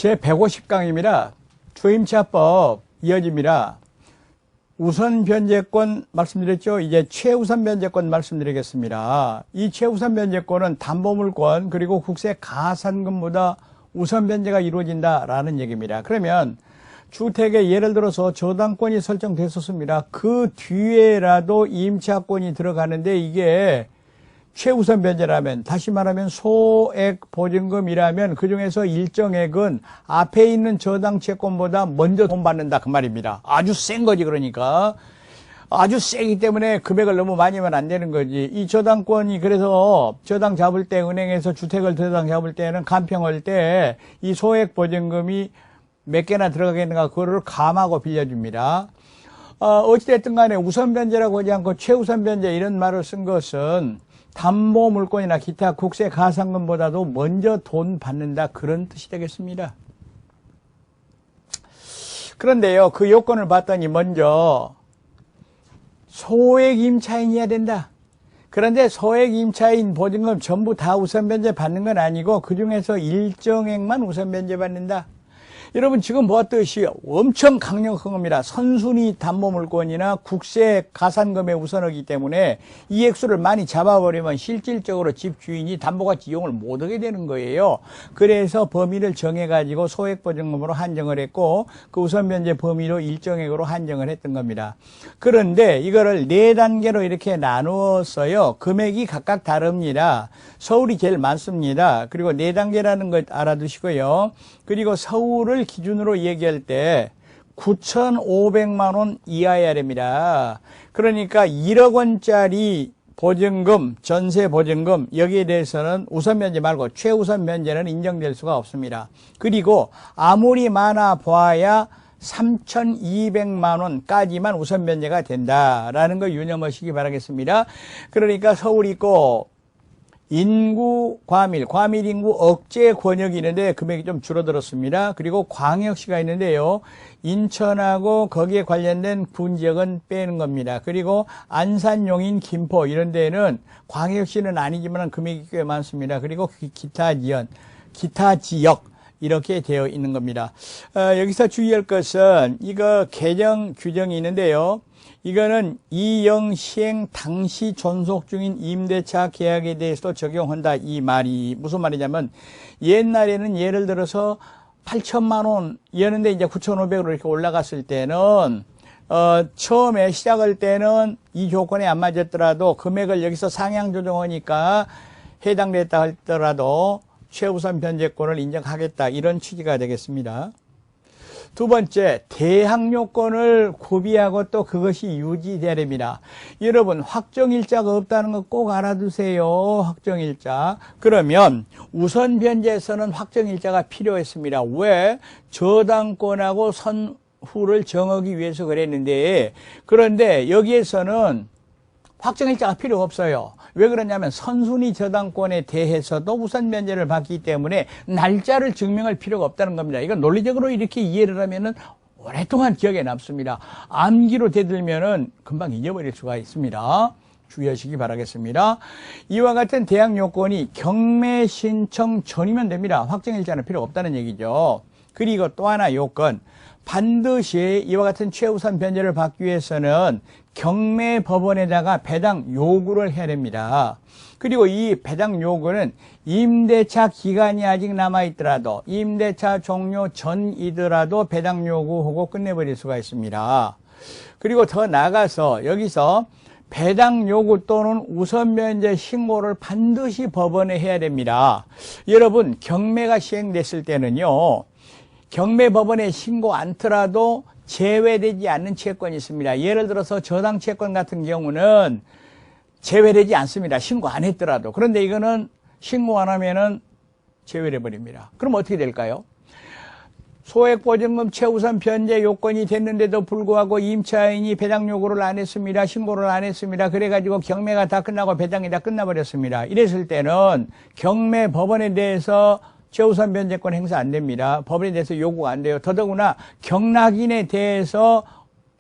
제150강입니다. 주임차법 이어집니다. 우선 변제권 말씀드렸죠. 이제 최우선 변제권 말씀드리겠습니다. 이 최우선 변제권은 담보물권 그리고 국세 가산금보다 우선 변제가 이루어진다라는 얘기입니다. 그러면 주택에 예를 들어서 저당권이 설정됐었습니다. 그 뒤에라도 임차권이 들어가는데 이게 최우선 변제라면, 다시 말하면 소액 보증금이라면 그중에서 일정액은 앞에 있는 저당 채권보다 먼저 돈 받는다 그 말입니다. 아주 센 거지. 그러니까 아주 세기 때문에 금액을 너무 많이 하면 안 되는 거지. 이 저당권이 그래서 저당 잡을 때, 은행에서 주택을 저당 잡을 때는 간평할 때 이 소액 보증금이 몇 개나 들어가겠는가 그거를 감하고 빌려줍니다. 어찌됐든 간에 우선 변제라고 하지 않고 최우선 변제 이런 말을 쓴 것은 담보 물권이나 기타 국세 가산금보다도 먼저 돈 받는다 그런 뜻이 되겠습니다. 그런데요, 그 요건을 봤더니 먼저 소액 임차인이어야 된다. 그런데 소액 임차인 보증금 전부 다 우선 변제 받는 건 아니고 그중에서 일정액만 우선 변제 받는다. 여러분 지금 보았듯이 엄청 강력한 겁니다. 선순위 담보물권이나 국세 가산금에 우선하기 때문에 이 액수를 많이 잡아버리면 실질적으로 집주인이 담보가치 이용을 못하게 되는 거예요. 그래서 범위를 정해가지고 소액보증금으로 한정을 했고 그 우선변제 범위로 일정액으로 한정을 했던 겁니다. 그런데 이거를 4단계로 이렇게 나누었어요. 금액이 각각 다릅니다. 서울이 제일 많습니다. 그리고 4단계라는 것 알아두시고요. 그리고 서울을 기준으로 얘기할 때 9,500만 원 이하여야 됩니다. 그러니까 1억 원짜리 보증금, 전세 보증금 여기에 대해서는 우선 변제 말고 최우선 변제는 인정될 수가 없습니다. 그리고 아무리 많아 보아야 3,200만 원까지만 우선 변제가 된다라는 거 유념하시기 바라겠습니다. 그러니까 서울 있고 인구 과밀 인구 억제 권역이 있는데 금액이 좀 줄어들었습니다. 그리고 광역시가 있는데요. 인천하고 거기에 관련된 군지역은 빼는 겁니다. 그리고 안산, 용인, 김포 이런 데는 광역시는 아니지만 금액이 꽤 많습니다. 그리고 기타 지역 이렇게 되어 있는 겁니다. 여기서 주의할 것은 이거 개정 규정이 있는데요. 이거는 이영 시행 당시 존속 중인 임대차 계약에 대해서도 적용한다 이 말이 무슨 말이냐면 옛날에는 예를 들어서 8천만 원이었는데 이제 9,500으로 이렇게 올라갔을 때는 처음에 시작할 때는 이 조건에 안 맞았더라도 금액을 여기서 상향 조정하니까 해당됐다 하더라도 최우선 변제권을 인정하겠다 이런 취지가 되겠습니다. 두 번째, 대항 요건을 구비하고 또 그것이 유지돼야 됩니다. 여러분, 확정일자가 없다는 거 꼭 알아두세요. 확정일자. 그러면 우선 변제에서는 확정일자가 필요했습니다. 왜? 저당권하고 선후를 정하기 위해서 그랬는데, 그런데 여기에서는 확정일자가 필요 없어요. 왜 그러냐면 선순위 저당권에 대해서도 우선 변제를 받기 때문에 날짜를 증명할 필요가 없다는 겁니다. 이건 논리적으로 이렇게 이해를 하면은 오랫동안 기억에 남습니다. 암기로 되들면은 금방 잊어버릴 수가 있습니다. 주의하시기 바라겠습니다. 이와 같은 대항 요건이 경매 신청 전이면 됩니다. 확정일자는 필요 없다는 얘기죠. 그리고 또 하나 요건. 반드시 이와 같은 최우선 변제를 받기 위해서는 경매 법원에다가 배당 요구를 해야 됩니다. 그리고 이 배당 요구는 임대차 기간이 아직 남아있더라도 임대차 종료 전이더라도 배당 요구하고 끝내버릴 수가 있습니다. 그리고 더 나아가서 여기서 배당 요구 또는 우선 변제 신고를 반드시 법원에 해야 됩니다. 여러분 경매가 시행됐을 때는요. 경매 법원에 신고 않더라도 제외되지 않는 채권이 있습니다. 예를 들어서 저당 채권 같은 경우는 제외되지 않습니다. 신고 안 했더라도. 그런데 이거는 신고 안 하면은 제외돼 버립니다. 그럼 어떻게 될까요? 소액보증금 최우선 변제 요건이 됐는데도 불구하고 임차인이 배당 요구를 안 했습니다. 신고를 안 했습니다. 그래가지고 경매가 다 끝나고 배당이 다 끝나버렸습니다. 이랬을 때는 경매 법원에 대해서 최우선 변제권 행사 안 됩니다. 법원에 대해서 요구가 안 돼요. 더더구나 경락인에 대해서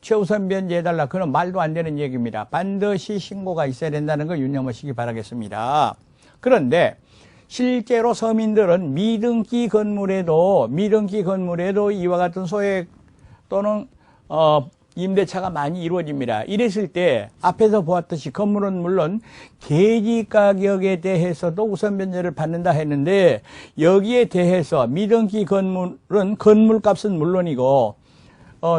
최우선 변제해달라. 그건 말도 안 되는 얘기입니다. 반드시 신고가 있어야 된다는 거 유념하시기 바라겠습니다. 그런데 실제로 서민들은 미등기 건물에도 이와 같은 소액 또는 임대차가 많이 이루어집니다. 이랬을 때 앞에서 보았듯이 건물은 물론 대지 가격에 대해서도 우선 변제를 받는다 했는데, 여기에 대해서 미등기 건물은 건물값은 물론이고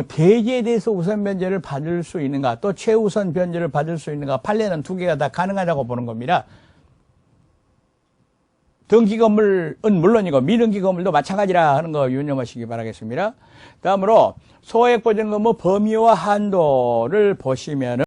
대지에 대해서 우선 변제를 받을 수 있는가, 또 최우선 변제를 받을 수 있는가, 판례는 두 개가 다 가능하다고 보는 겁니다. 등기 건물은 물론이고 미등기 건물도 마찬가지라 하는 거 유념하시기 바라겠습니다. 다음으로 소액보증금의 범위와 한도를 보시면은